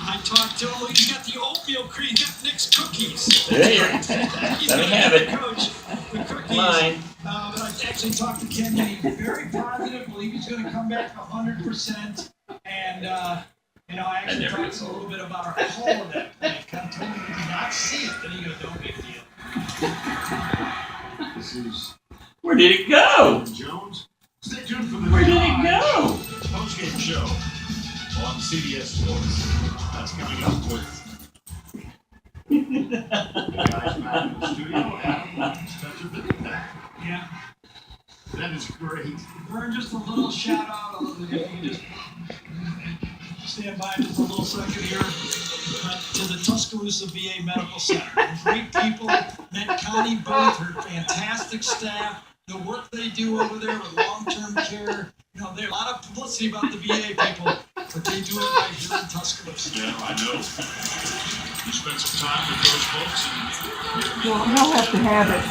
I talked to him. He's got the oatmeal cream. He's got Nick's cookies. There you He's Let me got have the it. coach, the cookies. Mine. But I actually talked to Ken. He's very positive. Believe he's going to come back 100%. And I actually talked to him a little bit about our hole in that plant. Ken told me he did not see it. Then he goes, "No big deal." This is Where did it go? Jones. Stay tuned for the Where did it go? post-game show on CBS Sports. That's coming up with the guys back in the studio. Adam, Spencer Bennett back. Yeah. That is great. Vern, just a little shout out. If you can just stand by just a little second here. To the Tuscaloosa VA Medical Center. Great people. Met Connie Booth, her fantastic staff. The work they do over there with long-term care. There's a lot of publicity about the VA people, but they do it right here in Tuscaloosa. Yeah, I know. You spent some time with those folks and Well, he'll have to have it.